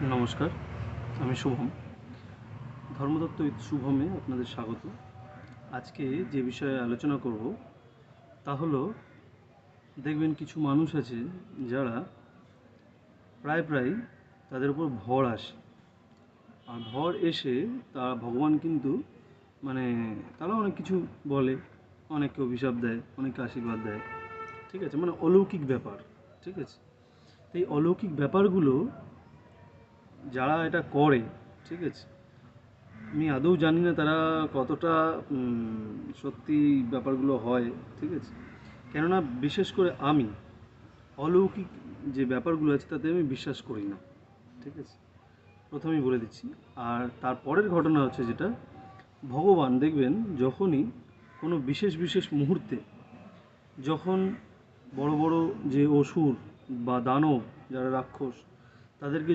নমস্কার, আমি শুভম। ধর্মতত্ত্ব উইথ শুভমে আপনাদের স্বাগত। আজকে যে বিষয়ে আলোচনা করব তা হলো, দেখবেন কিছু মানুষ আছে যারা প্রায় তাদের উপর ভর আসে, আর ভর এসে তারা ভগবান কিন্তু তারা অনেক কিছু বলে, অনেককে অভিশাপ দেয়, অনেককে আশীর্বাদ দেয়, ঠিক আছে, অলৌকিক ব্যাপার, ঠিক আছে। তো এই অলৌকিক ব্যাপারগুলো যারা এটা করে, ঠিক আছে, আমি আদৌ জানি না তারা কতটা সত্যি ব্যাপারগুলো হয়, ঠিক আছে। কেননা বিশেষ করে আমি অলৌকিক যে ব্যাপারগুলো আছে তাতে আমি বিশ্বাস করি না, ঠিক আছে, প্রথমেই বলে দিচ্ছি। আর তারপরের ঘটনা হচ্ছে যেটা, ভগবান দেখবেন যখনই কোনো বিশেষ মুহূর্তে, যখন বড় বড় যে অসুর বা দানব, যারা রাক্ষস, তাদেরকে